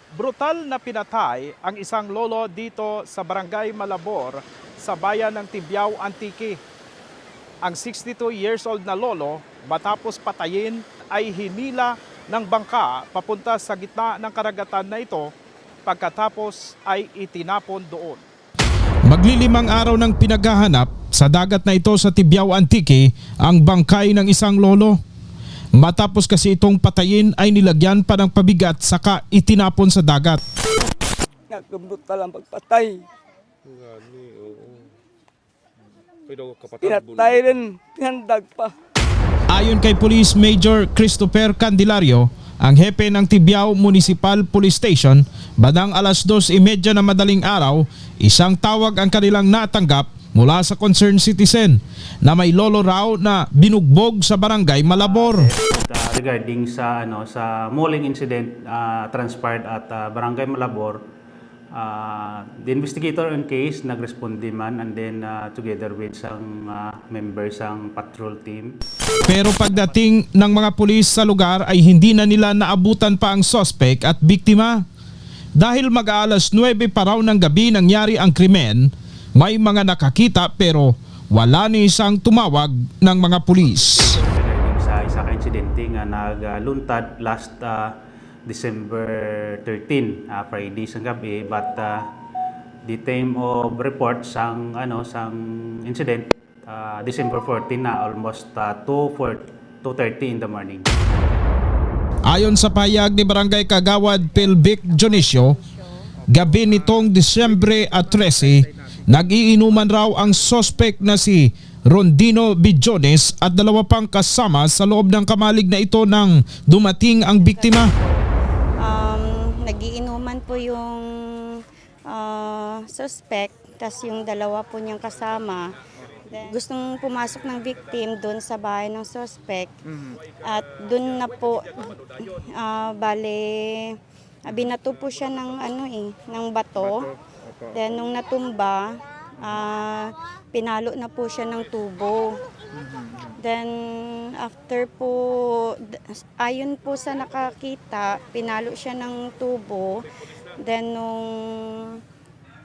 Brutal na pinatay ang isang lolo dito sa Barangay Malabor sa bayan ng Tibyao, Antique. Ang 62 years old na lolo matapos patayin ay hinila ng bangka papunta sa gitna ng karagatan na ito pagkatapos ay itinapon doon. Maglilimang araw ng pinaghahanap sa dagat na ito sa Tibyao, Antique ang bangkay ng isang lolo. Matapos kasi itong patayin ay nilagyan pa ng pabigat saka itinapon sa dagat. Nagbutal ang pagpatay. Gani, oo. Pero kapatid, Pinatay rin, pinandag pa. Ayon kay Police Major Christopher Candelario, ang hepe ng Tibyao Municipal Police Station, bandang alas 2:30 na madaling araw, isang tawag ang kanilang natanggap mula sa concerned citizen na may lolo raw na binugbog sa Barangay Malabor. Regarding sa sa mauling incident transpired at Barangay Malabor, the investigator on case nagresponde man and then together with some members ng patrol team. Pero pagdating ng mga pulis sa lugar ay hindi na nila naabutan pa ang suspect at biktima. Dahil mag-aalas 9 pa raw ng gabi nangyari ang krimen, may mga nakakita pero wala ni isang tumawag ng mga pulis. Regarding sa isa ka insidente nga nagluntad last December 13, Friday sa gabi, but the time of report sang incident December 14 na almost 2:30 in the morning. Ayon sa pahayag ni Barangay Kagawad Pelvic Dionisio, gabi nitong Disyembre 13, nag-iinuman raw ang suspect na si Rondino Billones at dalawa pang kasama sa loob ng kamalig na ito nang dumating ang biktima. Nagiinuman po yung suspect, tas yung dalawa po niyang kasama. Then, gustong pumasok ng victim doon sa bahay ng suspect. At doon na po, binato po siya ng ng bato. Then nung natumba, pinalo na po siya ng tubo. Then after po, ayon po sa nakakita, pinalo siya ng tubo. Then nung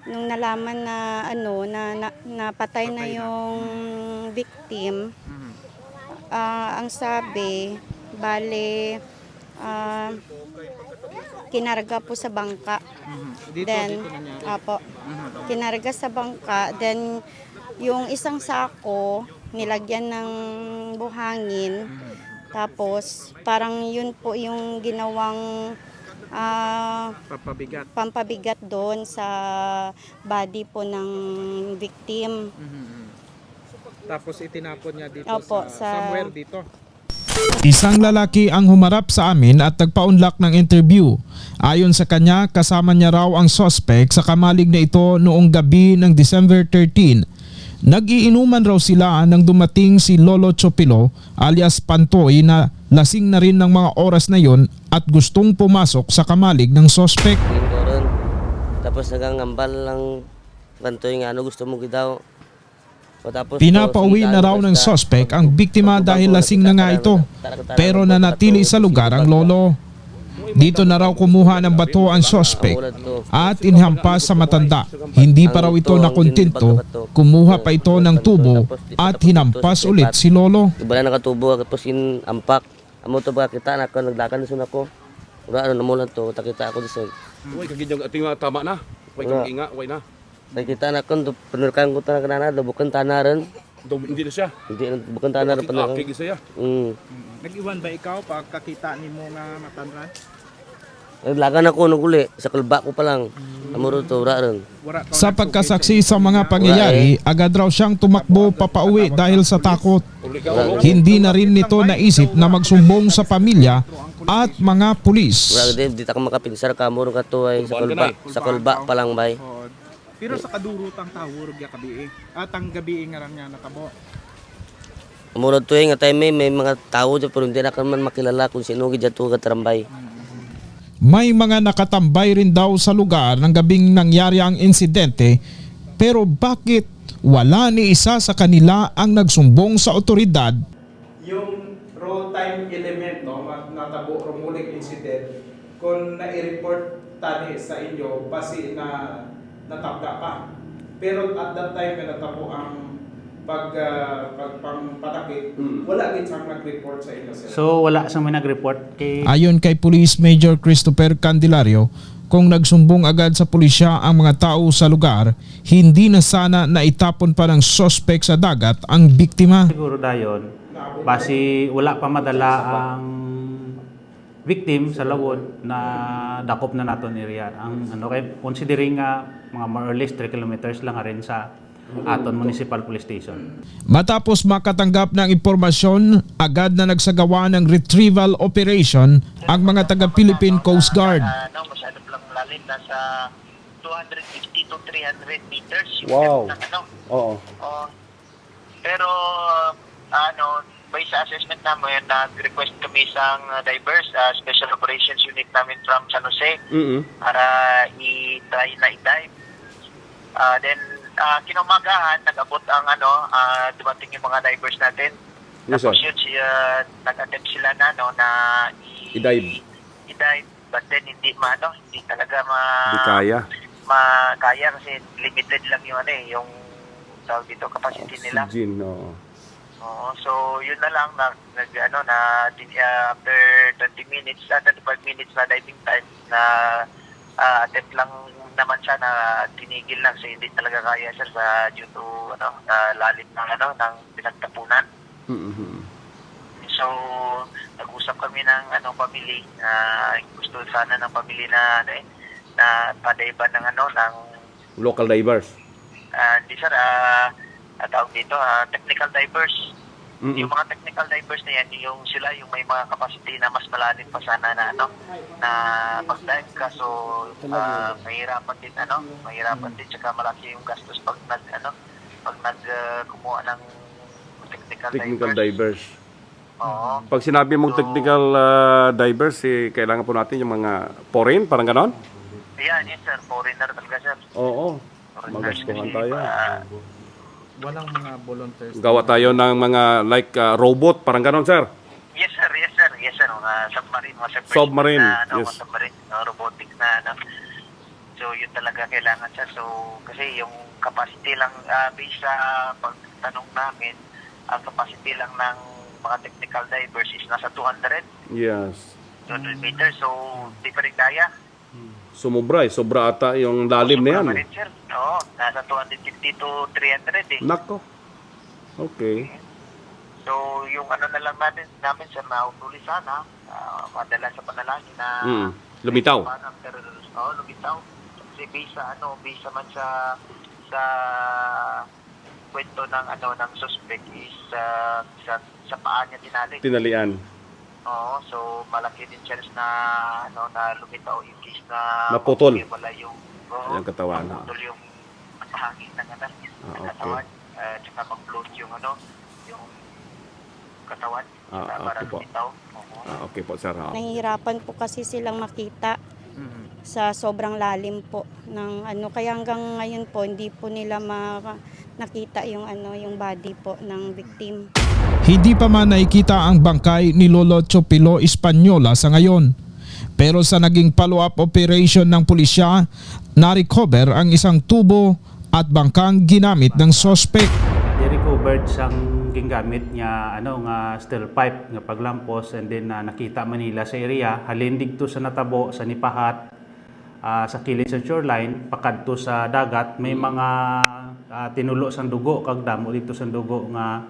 nalaman na napatay na yung victim, ang sabi, kinarga po sa bangka. Then, kinarga sa bangka. Then, yung isang sako, nilagyan ng buhangin. Tapos, parang yun po yung ginawang pampabigat doon sa body po ng victim. Tapos itinapon niya dito somewhere dito. Isang lalaki ang humarap sa amin at nagpaunlak ng interview. Ayon sa kanya, kasama niya raw ang suspect sa kamalig na ito noong gabi ng December 13. Nag-iinuman raw sila nang dumating si Lolo Chopilo alias Pantoy na lasing na rin ng mga oras na yon at gustong pumasok sa kamalig ng suspect. Tapos nagangambal lang Pantoy nga gusto mo daw. Pinapauwi na raw ng suspect ang biktima dahil lasing na nga ito, pero nanatili sa lugar ang lolo. Dito na raw kumuha ng bato ang suspect at inhampas sa matanda. Hindi pa raw ito nakontento, kumuha pa ito ng tubo at hinampas ulit si lolo. Iba na nakatubo tapos ampak. Amo to ba kita naglakan sun ako. Ura namulan to takita ako dito. Uy, kagidang ating tama na. Uy, kaginga, uy na. Nakita na ko penurkan ko tanah kanana bukan tanaran. Hindi na siya. Hindi bukan tanaran penurkan. Akig isa ya. Nag-iwan ba ikaw pag kakita ni mo nga matanran? Naglagan ako nung uli sa kalba ko pa lang. Amuro to ura ron. Sa pagkasaksi sa mga pangyayari, agad raw siyang tumakbo papauwi dahil sa takot. Hindi na rin nito naisip na magsumbong sa pamilya at mga pulis. Ura din di ta ka makapinsar ka muro ka to ay sa kalba pa lang bay. Pero sa kadurutang tawor ya kabi at ang gabi nga ran nga natabo. Amuro to nga time may mga tao dyan pero hindi na ka man makilala kung sino gid to ka trambay. May mga nakatambay rin daw sa lugar ng gabing nangyari ang insidente, pero bakit wala ni isa sa kanila ang nagsumbong sa otoridad? Yung roll time element, natabo muling incident, kung na-report tani sa inyo base na natabda pa. Pero at that time na natabo ang pagpangpadakit, wala din siyang nag-report sa inyo, sir. So wala sang may nag-report kay Ayon kay Police Major Christopher Candelario, kung nagsumbong agad sa pulisya ang mga tao sa lugar, hindi na sana naitapon pa ng suspect sa dagat ang biktima. siguro dayon basi wala pa madala ang victim sa lawod na dakop na naton area. Ang ano kay considering nga mga more or less 3 kilometers lang rin sa aton municipal police station. Matapos makatanggap ng impormasyon, agad na nagsagawa ng retrieval operation ang mga taga-Philippine Coast Guard. Masyado lang malalim, nasa 250 to 300 meters. Wow. Oo. Pero, based sa assessment namin, nag-request kami sa divers, Special Operations Unit namin from San Jose para i-try na i-dive. Then, kinumagahan, nag-abot ang dumating yung mga divers natin. Yes, sir. Tapos yun, nag-attempt sila na, na I-dive. I-dive. But then, hindi talaga Di kaya. kaya kasi limited lang yung yung tawag dito, capacity nila. Oxygen, oo. Oo, so yun na lang after 20 minutes, 25 minutes na diving time na attempt lang naman siya na tinigil lang kasi hindi talaga kaya sir sa due to lalim ng pinagtapunan. So nag-usap kami ng family, gusto sana ng family na na padayban ng ng Local divers. hindi sir, tawag dito, technical divers. Yung mga technical divers na yan, sila yung may mga capacity na mas malalim pa sana na na pag-dive ka. So mahirapan din tsaka malaki yung gastos pag kumuha ng Technical divers. Oo. Pag sinabi mong technical divers, kailangan po natin yung mga foreign, parang ganon? Yan, yes sir, foreigner talaga sir. Oo. Foreigners Magastuhan kasi, tayo. Walang mga volunteers. Gawa tayo ng mga robot, parang ganon, sir. Yes sir, mga submarine, mga Submarine, na, yes. mga submarine, robotics na, So, yun talaga kailangan siya. So, kasi yung capacity lang, based sa pagtanong namin, ang capacity lang ng mga technical divers is nasa 200 Yes. meters. So, di pa rin kaya. Sobra ata yung lalim na yan. Sobra pa rin, sir. Oo, nasa 250 to 300 eh. Nako. Okay. So, yung na lang namin sir, na huli sana, madala sa panalangin na Lumitaw. Lumitaw. Kasi based man sa kwento ng suspect is sa paa niya Tinalian. Oo, so malaki din chance na na lumitaw in case na Naputol. wala yung Yung katawan. naputol yung hangin ng okay. katawan, tsaka mag-float yung yung katawan para okay po. lumitaw. Oo. Okay po, sir. Nahihirapan po kasi silang makita sa sobrang lalim po ng kaya hanggang ngayon po hindi po nila nakita yung yung body po ng victim. Hindi pa man nakikita ang bangkay ni Lolo Chopilo Española sa ngayon. Pero sa naging follow-up operation ng pulisya, na-recover ang isang tubo at bangkang ginamit ng suspect. Di-recovered siyang gingamit niya nga steel pipe nga paglampos, and then nakita Manila sa area halin digto sa natabo sa Nipahat, sa kilid sa shoreline pakadto sa dagat may mga tinulo sang dugo kag damo dito sa dugo nga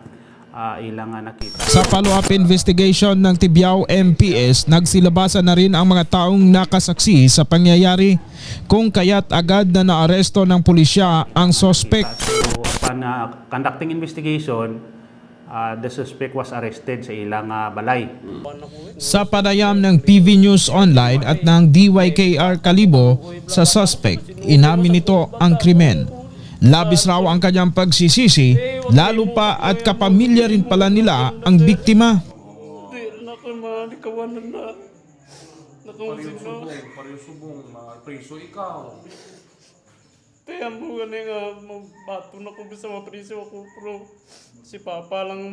ilang nakita. Sa follow-up investigation ng Tibiao MPS, nagsilabasan na rin ang mga taong nakasaksi sa pangyayari, kung kaya't agad na naaresto ng pulisya ang suspect. So upon conducting investigation, the suspect was arrested sa ilang balay. Sa panayam ng PV News Online at ng DYKR Kalibo sa suspect, inamin nito ang krimen. Labis raw ang kanyang pagsisisi, lalo pa at kapamilya rin pala nila ang biktima. Pareho subong, preso ikaw. Kaya mo galing bato na ko sa mapriso ako, pero si Papa lang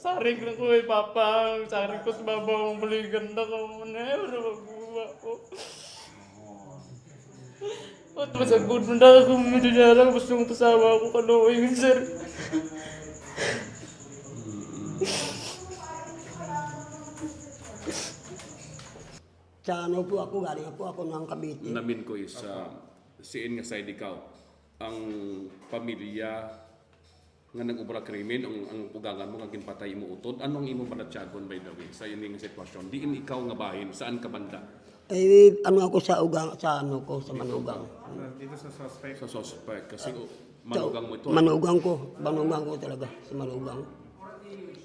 Saring lang ko Papa. Saring ko sa babaw ang baligan na ko. Ano magawa ko. At masagod mo na ako. Medyo gusto mong pasawa ako kaluhin, sir. Sa ano po ako, galing po ako ng Cavite. Namin ko is siin nga side ikaw ang pamilya nga nag-ubra krimen ang pugangan mo nga ginpatay mo utod. Anong imo palatyagon by the way sa ining sitwasyon? Diin ikaw nga bahin saan ka banda? Eh, ano ako sa ugang, sa ano ko, sa manugang. Dito sa suspect. Sa suspect kasi manugang mo ito. Manugang ko talaga, sa manugang.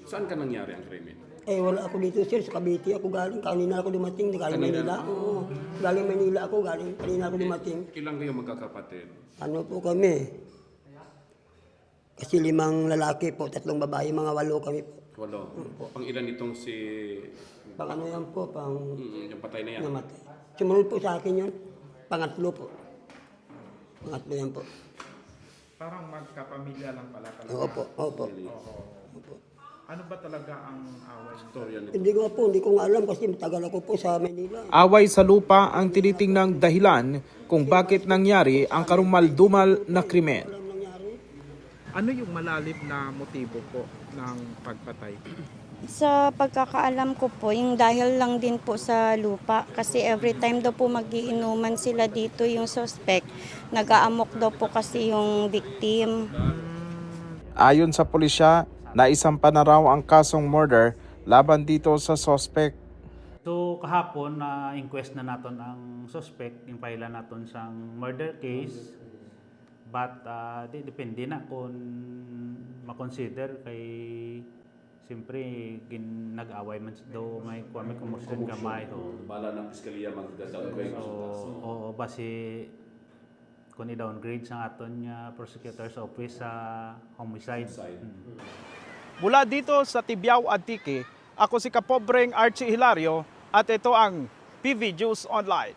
Saan ka nangyari ang krimen? Eh, wala ako dito, sir, sa Cavite ako galing. Kanina ako dumating, galing Manila. Oo, galing Manila ako, kanina ako dumating. Ilang kayo magkakapatid? Ano po kami? Kasi 5 lalaki po, 3 babae, mga 8 kami po. Walo. Pang ilan itong si Pang ano yan po, pang yung patay na yan? namatay. Sumunod po sa akin yun, pangatlo po. Pangatlo yan po. Parang magkapamilya lang pala talaga. Opo. Opo. Ano ba talaga ang away? Storya nito. Hindi ko nga alam kasi matagal ako po sa Manila. Away sa lupa ang tinitingnang dahilan kung bakit nangyari ang karumal-dumal na krimen. Alam nangyari. Ano yung malalim na motibo po ng pagpatay? Sa pagkakaalam ko po, yung dahil lang din po sa lupa. Kasi every time daw po magiinuman sila dito yung suspect, nag-aamok daw po kasi yung victim. Ayon sa pulisya, naisampa na raw ang kasong murder laban dito sa suspect. So kahapon na inquest na naton ang suspect, impila naton sang murder case. But depende na kung makonsider kay siyempre nag-away man daw may commotion gamay ho. Bala ng piskalya magdadagway. So oo base kung i-downgrade sa aton nga prosecutor's office sa homicide. Mula dito sa Tibiao, Antique, ako si Kapobreng Archie Hilario at ito ang PV News Online.